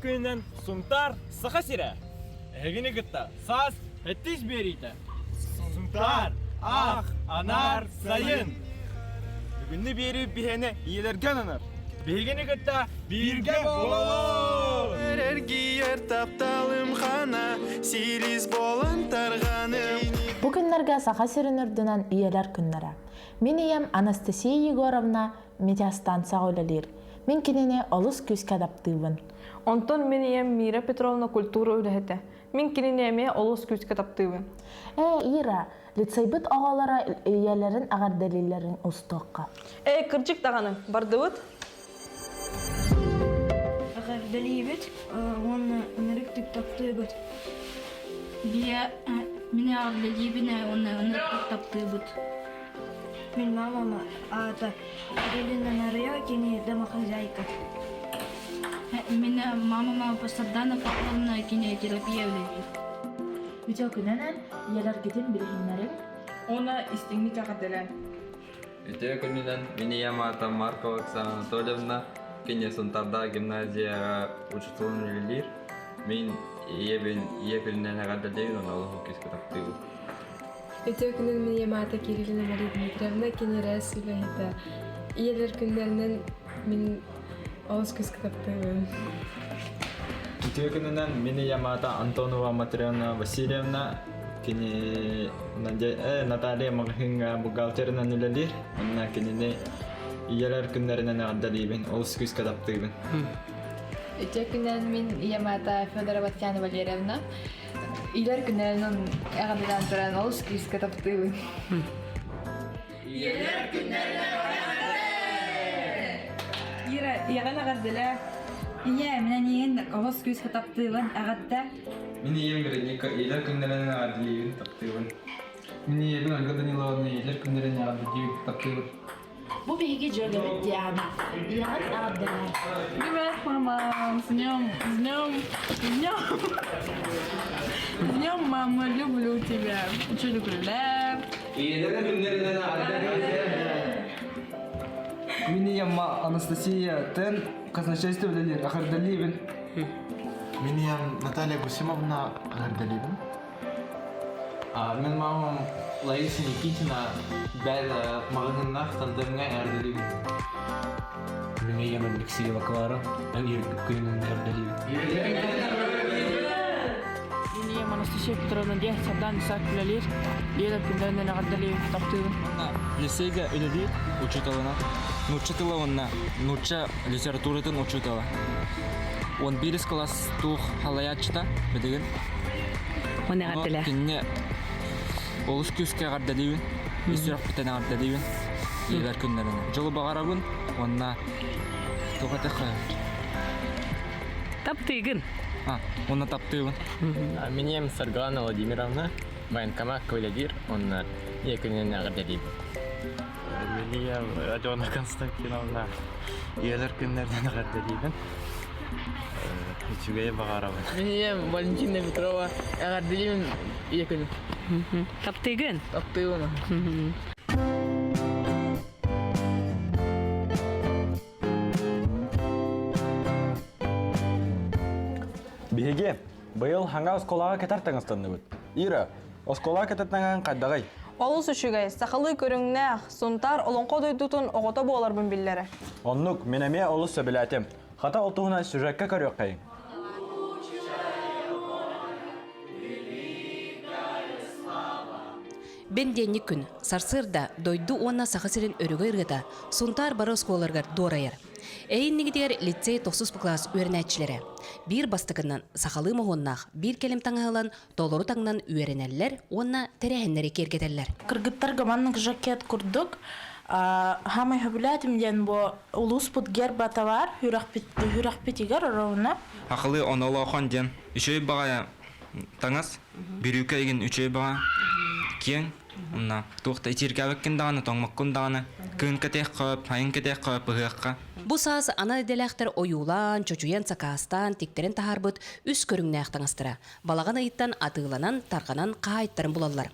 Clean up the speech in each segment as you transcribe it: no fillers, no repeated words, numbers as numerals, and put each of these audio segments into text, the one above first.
күнінен сунтар саха сире. Эгини гытта саз эттис берите. Сунтар, ах, анар, сайын. Бүгінні бері бihene иелерген анар. Бегини гытта бирге бололу. Эргиер тапталым хана, сирис болан тарганым. Бу күннәргә саха сиренерденән ияләр күннәре. Мин иям Анастасия Егоровна метеостанция үлелер. Мин кинене олыс күскә таптыбын. Онтон мен иям Мира Петровна культура үләһәтә. Мин кинене олыс күскә таптыбын. Ира, лицейбит агалара ияләрен агар дәлилләрен устыкка. Кырчык таганы, бардыбыт? Агар дәлибет, он нырык таптыбыт. Бия меня дәлибенә он нырык таптыбыт. Min мама ата Елена Мария кини домохозяйка. Меня мама Посадана Павловна кини терапия үләди. Үтә күнәнән ияләр гитен билгеннәрен Она истинник агадәлән. Өте күнінен мені ямата Маркова Оксана Анатольевна кене Сунтарда гимназияға учителін үлелер. Мен епілінен ағададейін, оны олығы кескі таптығы. Өте күнін мен ямата Кириллина Мария Дмитриевна кене рәс үләһәтә. Иелер күннәреннән мен олыс кескі таптығын. Өте күнінен мені ямата Антонова Матрена Васильевна кене Наталья Магхинга бухгалтерынан үлелер. Онна кенене иелер күннәренән ағададейбін, олыс кескі таптығын. Өте күннен мен Ямата Федорова Татьяна Валерьевна. Илер күннерінің ағададан тұран олыс күйіске таптығын. Иелер күннәренән Ира, яған ағадәлә. Ия, менә ниен олыс күскә таптыбын агатта. Мені ем Вероника иелер күннәренән ағададейбін таптығын. Мені ебін Ольга Даниловна иелер күннәренән ағададейбін таптығын. Бу беге җөргә бит яна. Яган агадәләр. Привет, мама. С днем, мама, люблю тебя. Очень люблю. Иелер күннәренән ағададейбін. Мені ем Анастасия Тен казначейство үлелер, ағададейбін. Мені Наталья Гусимовна ағададейбін. Мен мамам Лариса Никитина бәл мағыннақ тандырыңа әрділейбін. Мен ем Алексеева Клара, күнінен әрділейбін. Мен иям Анастасия Петровна де Сардан Исаак үлелер. Иелер күннәренән ағадәлән таптығын. Лицейга үлелер, учителовна, нуча литературатын учителя. Он бирис класс тух халаячта, бедеген. Он ағадәлә. Кинне олыс күскә ағадәлейбін, исерак бітен ағадәлейбін. Иелер күннәренән. Жолы бағарабын, онна тоқатықы. Таптығын. Онна таптыбын. Мен ем Саргалана Владимировна, военкомат кавалер, оны екінен ағададейбін. Мен ем Радиона Константиновна иелер күннәренән ағададейбін. Үчүгәй бағарабын. Мен иям Валентина Петрова ағадәлән екін. Таптығын. Таптығын. Биһиге, быйыл ханга осколага кетер таңыстанды бит. Ира, осколага кететнаган кайдагай. Олус үшігай, сақалы көріңнәқ, сұнтар олонқо дойдутун оғыта боларбын биллері. Оннук, менеме олус сөбіләтем. Хата олтуғына сюжетке көріок қайын. Бенденни күн, сарсырда дойду онна сақасырын өрігі ырғыта, сұнтар бары осколарғар дорайыр. Әйіннігідер лицей 9 класс өрінәтчілері. Bir бастықынан сақалы мұғыннақ, bir келім таңағылан толыру таңнан өрінәлілер, онна тәрәхінлері кергетелер. Кыргыттар гаманның жакет курдук. Хамай хөбүләтим ден бу улус пут герба товар, хүрәхпетигер ровна. Ақылы онолохон ден. Үшөй баға таңас, бірюке еген үшөй баға кен. Онна туқта итиргәвеккен дағаны, тоңмаққын дағаны, күн кәтек қөп, хайын кәтек қөп бұғыққа. Бу саз ана деделәхтер оюлан, чочуян сакастан, тектерен тахарбыт үс көріңнәқтан астыра. Балаған айыттан атығыланан, тарғанан қайттарын бұлалар.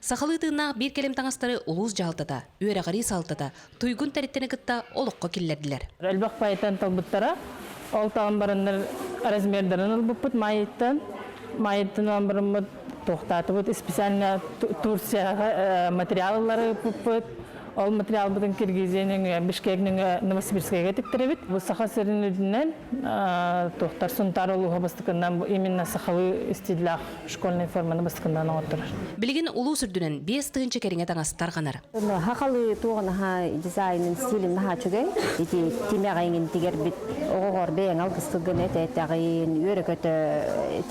Сақалы тыынақ бір келем таңастары улуыз жалтата, үйәріғари салтата, туйгун тәреттені кітта олыққа келлерділер. Әлбақ пайытан талбыттара, ол тағын барындар размердарын ылбыппыт майыттан амбырымыт тоқтатыбыт специально Турцияға материаллары ылбыппыт. Ол материал бүтін Киргизияның Бишкектің Новосибирскіге тіктіребіт. Бұл саха сөрінудінен тоқтар сұнтар олуға бастықындан именно сахалы стилях школьный форманы бастықындан оғыттырыр. Білген ұлу сүрдінен 5 тығынчы кәріңе таңастар қанар. Хақалы туғын дизайнын стилін чүгей, темеғайын тегер біт оғығыр бейін алғыстығын әтәйін өрекөті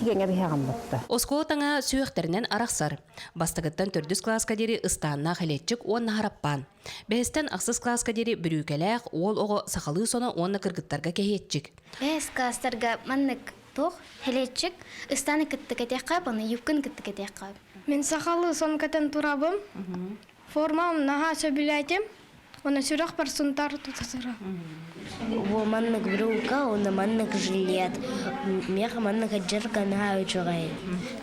тегенге бейхаған бұқты. Оскол таңа сүйіқтерінен арақсар. Бастығыттан 4 класска дері ұстанына қалетчік онына хараппан. Бәстен ақсыз класска дері бүрүкеләк, ол оғы сақалы соны онына кыргыттарға кәйетчік. Бәс класстарға маннық тоқ, хелетчік, ұстаны кітті кәтек қап, оны юпкін кітті кәтек қап. Мен сақалы сон кәтен турабым, формам наға сөбіләйтем, оны сүрек бар сұнтар тұтасыра. Во маннық брюка, оны маннық жилет, мех маннық жырға наға өчіғай.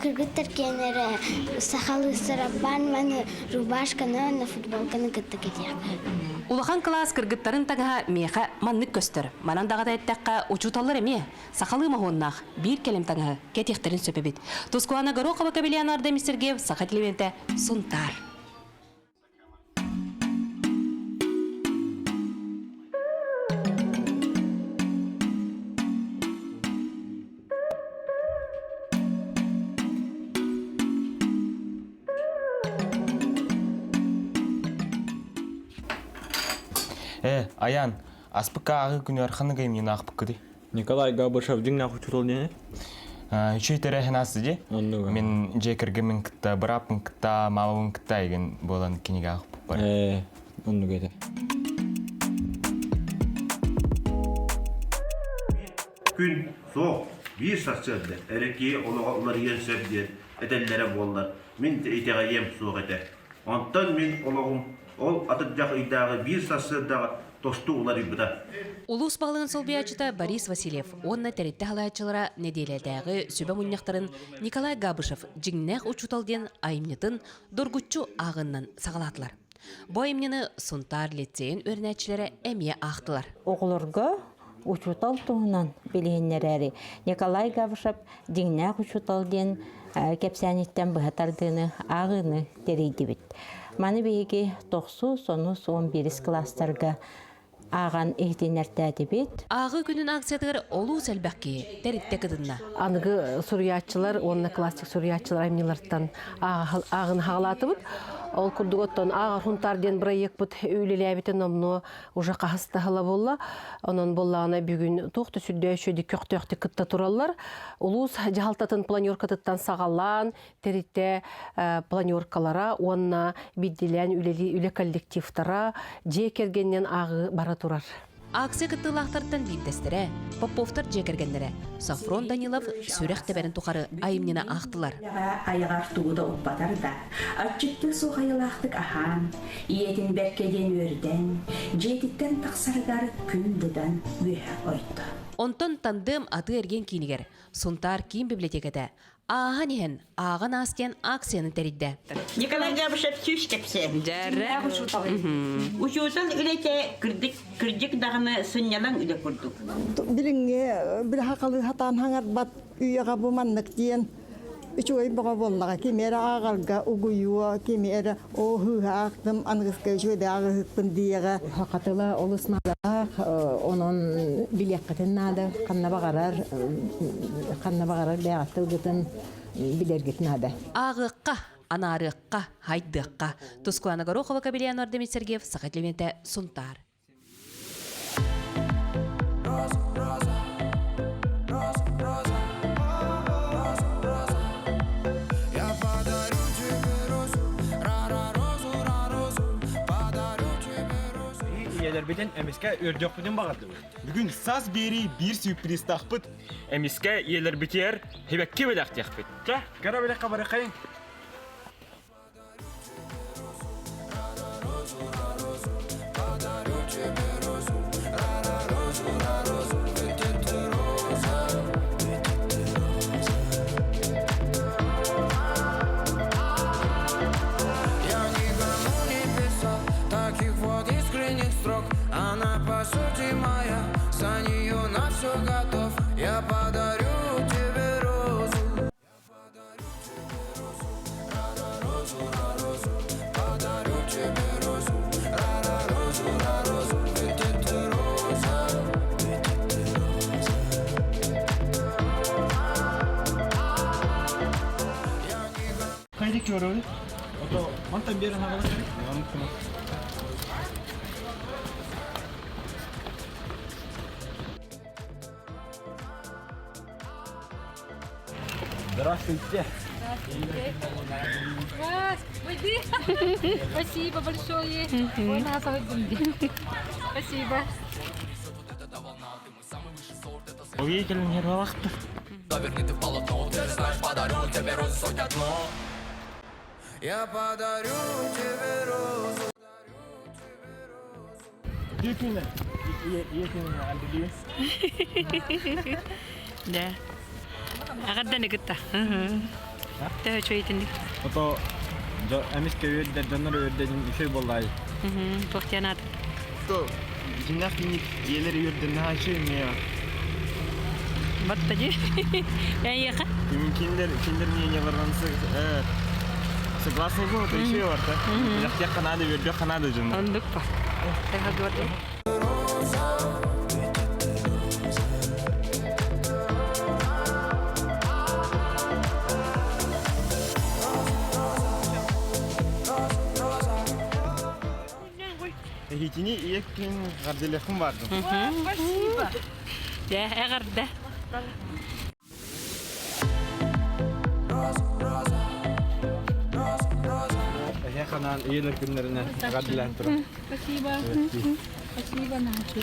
Кыргыттар кенері сақалы сарабан, маны рубашканы, оны футболканы кітті кәтек. Улахан класс кыргыттарын таңа меха маннык көстір. Манан дағада әттәққа учуталар әме. Сақалы мағоннақ бір келем таңа кәтектерін сөпебет. Тускуана Горохова Кабелианарда Мистергев Сахатлевенте Сунтар. Аян, аспыққа ағы күні арқаны ғайым ені ақпық күді. Николай Габышев жыңнақ учутал дене? Үші тәрі насы де. Мен жекіргі мен күтті, бұрап мен күтті, малы мен күтті еген болан кенеге ақпық бар. Онды көйді. Күн, соқ, бір сақсырды. Әрекей олар ен сөбдер, әтәллері болар. Мен әйтеға ем соқ әті. Онтан мен олағым ол атыдақ үйдағы бір сақсырдағы тосты олар үйбіда. Улус бағылығын солбиячыта Борис Васильев, онна тәретті халайчылара неделелдәғы сөбі мұнияқтарын Николай Габышев жіңнәқ учуталден айымнетін доргутчу ағыннан сағалатылар. Бу айымнені Сунтар лицейін өрнәтчілері әмие ақтылар. Оғылырға учутал туғынан білігіннер Николай Габышев жіңнәқ учуталден кәпсәнеттен бұғатардığını ағыны терейді біт. Маны бейге 9-11 кластарға аған ehtinәртәді бет. Ағы күнін акциятығыр олу сәлбәкке тәрітті кыдынна. Анығы сурьятчылар, онына классик сурьятчылар айымнеларттан ағын хағалаты бұд. Ол күрдіготтан ағар хунтарден бірайек бұд өйлеләбітін омны ұжа қағыстағыла болла. Онын боллағына бүгін тоқты сүрді өшөді көқтөқті күтті тұралар. Улус жағалтатын планеркатыттан сағалан, тәрітті планеркалара, онына бидділен үлі коллективтара, жекергеннен ағы бара турар. Акция кыттылақтардан бейдестірі, Поповтар жекергендері. Сафрон Данилов сүрек тәбәрін тұқары айымнена ақтылар. Айығар туғыда ұппатар да, атчықты соғайылақтық ахан, иетін бәркеден өрден, жетіттен тақсарғар күндідан өйі ойты. Онтон тандым аты ерген кейінігер, Сунтар киім библиотекеті. Ағын ехен, ағын астен акцияны тәридді. Николай Габышев сүйш кепсе. Жәрі. Учутал үлете кірдік дағыны сыннялан үле күрдік. Біліңге бір хақалы хатан хаңар бат үйеға бұманлық дейін. Üçüğü bağa bollağa kimere ağalga uguyu kimere o hıhaqdım anğıska şöyle ağıqpın diye. Haqatıla olusnada onun bilekatınada kanna bağarar beyatılgıtın bilergitnada. Ağıqqa, anarıqqa, haydıqqa. Tuzkuana Gorохова Кабелианарда Мистергев Сахатлевенте Сунтар. Беден эмиске өрдөк бүтүн багарды. Бүгүн саз бери бир сюрприз тахпыт. Эмиске елер битер, хебекке белек тахпыт. Ка, кара белек кабары кайын. Она по сути моя, за нее на все готов. Я подарю чорой. Ото мантан берен агала керек. Мантан. Здравствуйте. Спасибо большое. Ой, нас Спасибо. Увидели не ролахты. Я подарю тебе розу. Дикина. Дикина андили. Да. Агаддан игта. Тэ чөйтүн. Ото эмиске үйдө жанар үйдө ишей болду. Тохтянат. То жинахник елер үйдө наачы эмне? Баттажи. Яйка. Киндер не баргансы. Согласны вы, это еще варта. Я хотел Канады, верю Канады же. Он дукпа. Так говорю. Хитини иекин гарделехим барды. Спасибо. Да, гарда. Я ханан иелер күннәренә гарделәһен тора. Спасибо. Спасибо, Начо.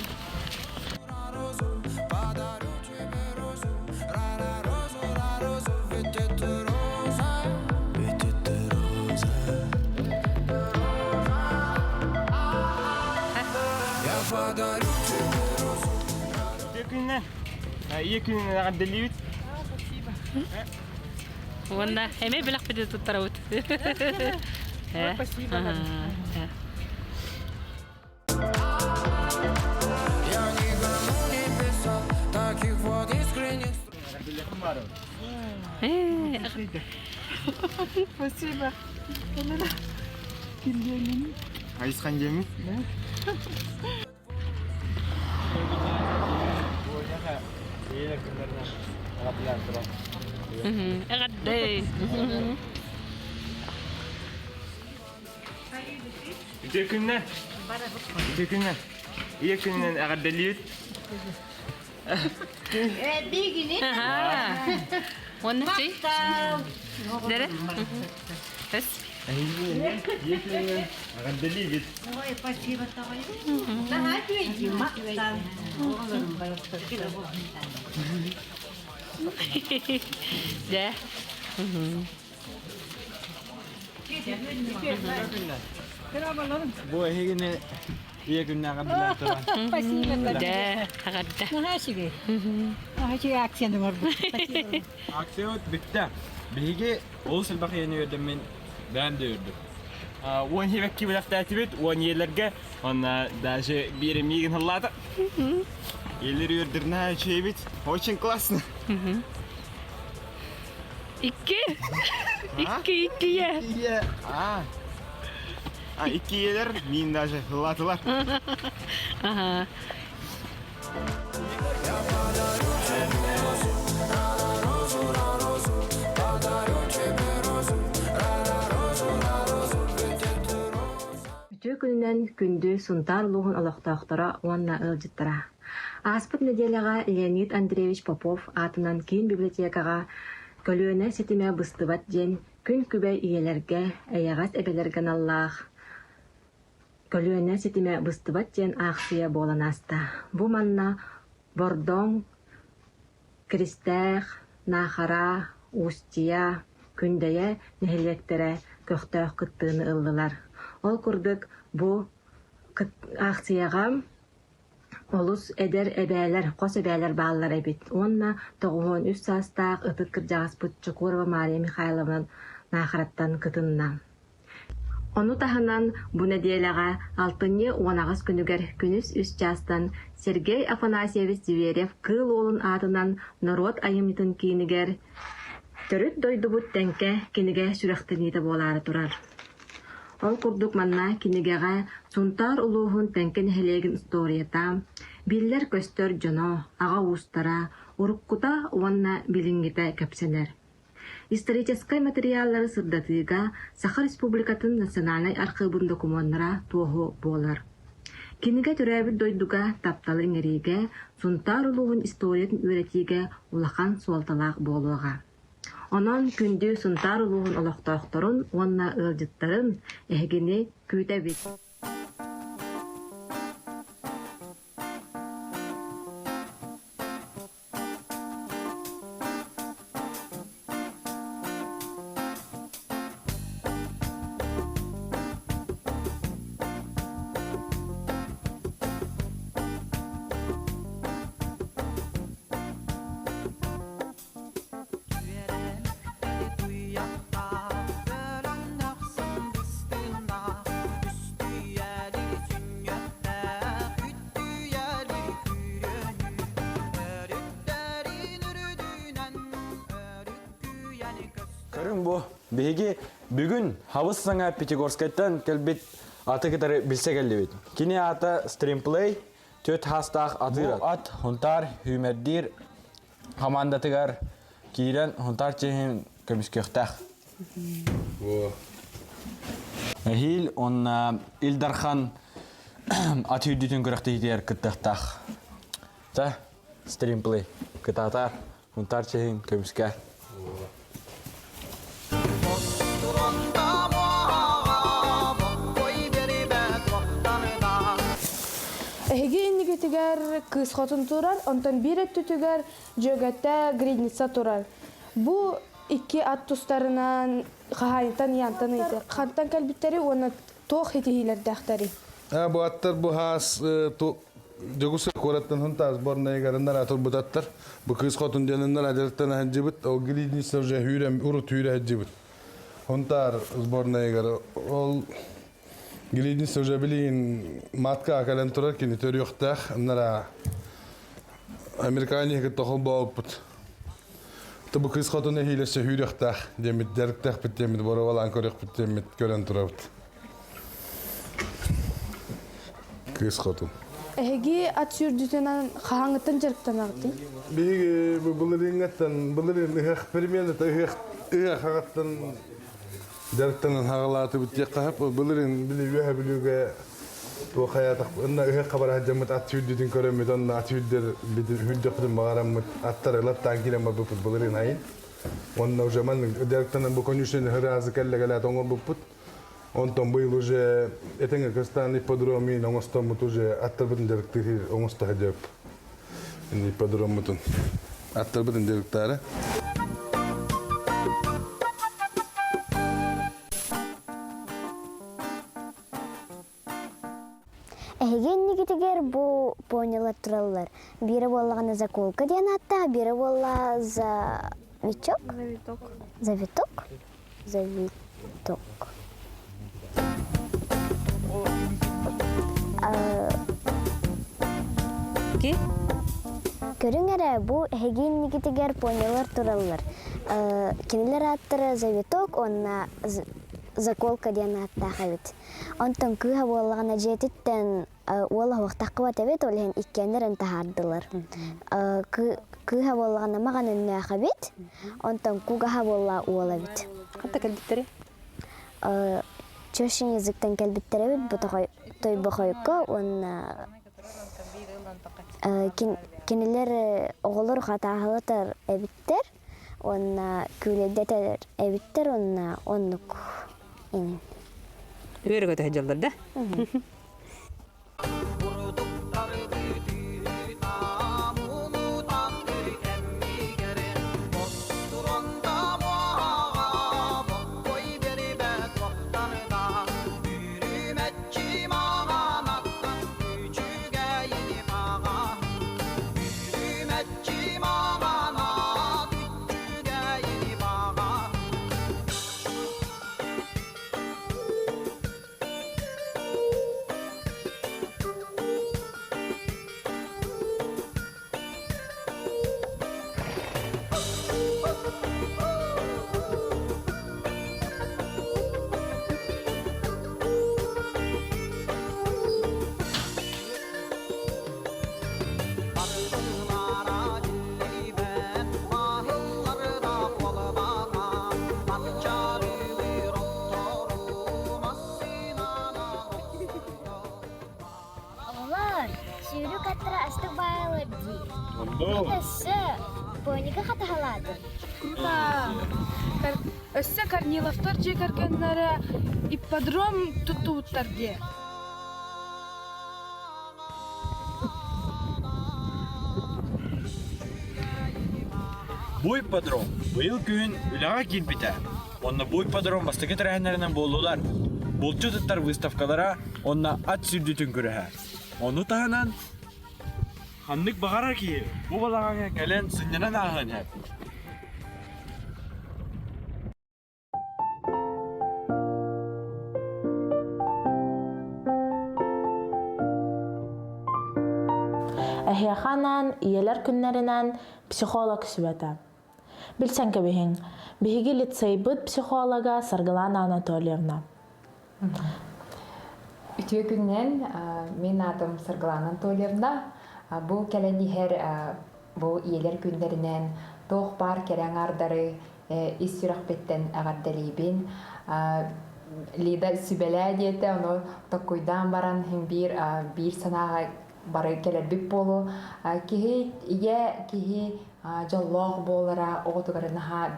Иекин гарделит. Вона, эме белах пиде туттараут. Спасибо. Я никому не писал таких вот искренних. Спасибо. Айсхан жеми? Гаддей. Декүннән. Иекиннән гарделит. Бигини. Вона чи? Дере? Эс. Иекиннән гарделит. Ой, спасибо, товарищ. Да, ответьте, Максан. Да. Бу эгене иекиннән гарделит тора. Спасибо. Да, гадда. Нахашиге. Нахашиге акцияны бар. Спасибо. Акция битте. Биге ол сылбакыны өрдüm мен бәм дә өрдüm. Вон хевекки беләктәтибет, вон еләргә, аны даже биремиген халлады. Елер өрдернә чебит. Очень классно. İki. İki ya. İki. İki yeler min даже halladılar. Aha. Үтө күннен күндү сунтар лугун олохтоохтора уанна ылжыттара. Аспыт неделяга Леонид Андреевич Попов атынан кийин библиотекага көлүөнө сетиме быстыбат ден күн күбөй иелерге эягас эбелерген аллаах. Көлүөнө сетиме быстыбат ден аксыя болан аста. Бу манна Бордоң, Кристэх, Нахара, Устия, күндөйө нехилектере көктөөх кыттыыны ыллылар. Ол курдук бу акцияга олус эдер эбээлер, кос эбээлер баалар эбит. Онна 93 састаак ытык кыржагаспыт Чукурова Мария Михайловна Нахараттан кытынна. Ону тахынан бу неделяга 6-10 күнүгер күнүс 3 жастан Сергей Афанасьевич Зверев кыл олун атынан народ айымытын кийинигер төрүт дойдубут тенке киниге сүрөктениде болары турар. Ол курдук манна кинигега сунтар улуухун тенкен хелегин историята, биллер көстөр жоно, ага устара, уруккута уанна билингите кепсенер. исторический материаллары сырдатыга Саха Республикатын национальный архивын документара туоху болар. Киниге төрәбит дойдуга тапталы ңериге, сунтар улуғын историятын өретиге улахан суалталақ болуға. Онон күнді сунтар улуғын олақтақтарын, онна ылжыттарын әгіне күйтәбет. Көрün bu. Begi bugün havuz sana Pyatigorskay'tan kelbet atı kadar bilse geldi. Kini ata Streamplay töt hastaq atı. Bu at huntar hümerdir hamandatıgar kiren huntar çehin kömüsköktaq. Bu. Hil on Ildarhan at hüddütün görəkdə gider kıttaqtaq. Ta Streamplay kıtatar huntar çehin kömüskör. Эһиги иннигитигер кыз хотун турар, онтон бир эттүтүгер жөгөттө гридница турар. Бу икки ат тустарынан хахайытан янтан ыйты. Хантан калбиттери оны тох хитихилердактари. Bu attar bu has Jogusa koratan hunta sborna garandar atur butattar. Bu kız khotun jananlar ajartan hajibut o gilidni savja hürem urut hüre hajibut. Huntar sborna gar ol gilidni savja bilin matka kalan turar kini tör yoqtaq nara Amerikani ke tokhol boput. To bu kız khotun hilese hüre yoqtaq demit derktaq bitemit boraval ankorek bitemit kölen turavut. Kız khotun Эһиги ат сүрдүтөнөн хаңытын жарыктан агты. Биги булырынгаттан булырын эксперимент хагаттан жарыктан хагалаты битек кап булырын билүгө билүгө то хаятак ынна хабар хаҗамат ат сүрдүтүн көрөмөт онна ат сүрдүр бидир хүлдөктөн багарамыт аттарылап тангилем бу булырын айын. Онна уже ман жарыктан бу конюшен хыразы келлегеле тоңор бупут. Он там был уже, это не кастан ипподроми, но он там уже оттарбытын директор, он там хадяп, не ипподром это, оттарбытын директора. Эгенни китегер бу понялар тураллар. Бири боллаган заколка деген атта, бири болла за виток. Завиток. Завиток. Ки? Көрүңөрө бу эгенни китегер понялар тураллар. Кинилер аттары завиток, онна заколка деген атта хабит. Онтон кыга боллаган жетиттен уола вактакка табет олен иккенерен тахардылар. Кыга боллаган маган үннө хабит. Онтон куга болла уола бит. Ката келбиттери? Чөшин языктан келбиттери бит, бу той бохойко, он кинилер оголор хатаалатар эбиттер, он күледетер эбиттер, он оннук. Үйрөгөтө хаҗалдар да? Өссө, поника хатахалады. Өссө Корниловтар жекергенлері ипподром туттууттар де. Бу ипподром быйыл күн үлага килбите. Онна бу ипподром бастыгы тәрәһеннәреннән болулар. Булчу туттар выставкалара онна ат сүрдүтүн күрәһә. Оны таһанан ханнык багара ки бу балага кәлен сыннан агын һәп. Әһиәханан, иелер күннәренән психолог сүбәтә. Билсән кебеһең, биһиги лицейбыт психолога Саргалана Анатольевна. Үтүе күннен мен атым Саргалана Анатольевна. Бу кәләнихер бу иелер күннәренән тох бар кәрәң ардары ис сүрәхбеттен агардалибин. Лида сүбәлә диете, оны токуйдан баран һәм бир санага бары келер бик болу. Кихи ие кихи жоллог болара оготугарынаха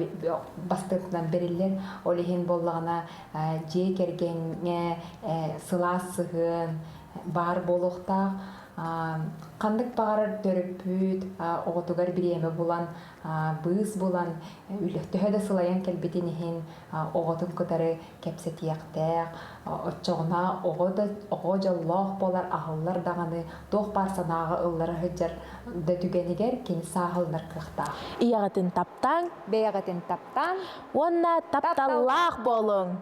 бастыктан берилер олихин боллагана же кергенге сыласыгын бар болуктак кандык багар төрөпүт оготугар биреме булан быз булан үлөктөһө сылаян келбетинихин оготун кытары кепсетияктак оччогуна ого жоллох болар ахыллар даганы тох бар санагы ыллары хыджар да түгенигер кини сахылнар кыхта. Иягатын таптан, беягатын таптан, онна тапталлах болуң.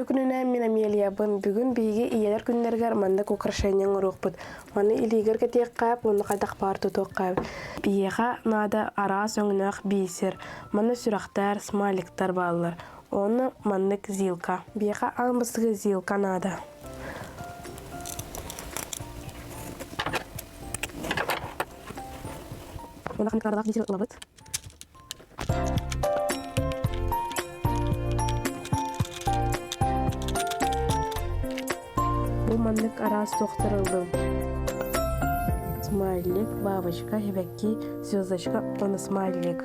Күнүнә мен Амелия бын бүгүн биге иелер күннәргә манда украшениең урукпут. Маны илигер кетек кап, уны кадак бар тутук кап. Биега нада ара соңнак бисер. Маны сүрәхтәр, смайликтар баллар. Оны мандык зилка. Биега амбысыгы зилка нада. Уна кандык бисер лабыт. Бу мандык арас тоқтырылды. Смайлик, бабочка, хебекки, звездочка, он смайлик.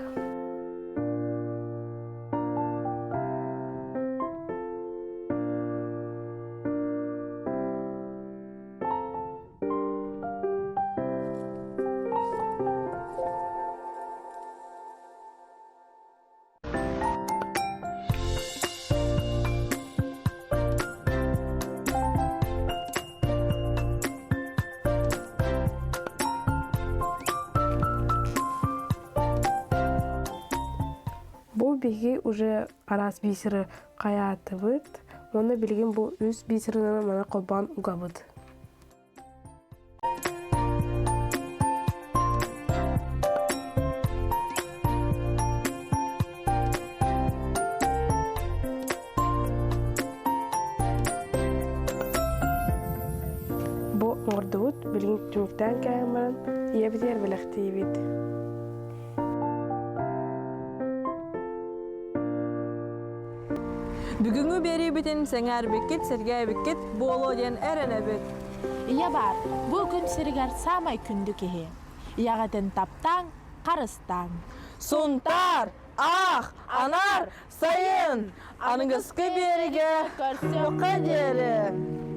Бу биги уже арас бисері каяты быт. Оны билген бу үз бисеринен мана колбан угабыт. Бу ордубут билген түмүктен кәмән, ебитер белектейбит. Бүгүнгү бери битин сеңер бекет, сергей бекет, боло ден эрене бет. Ия бар, бу күн сиргер самай күндү кеһи. Иягатын таптан, карыстан. Сунтар, ах, анар, сайын, аныңызкы бериге, көрсөккө жери.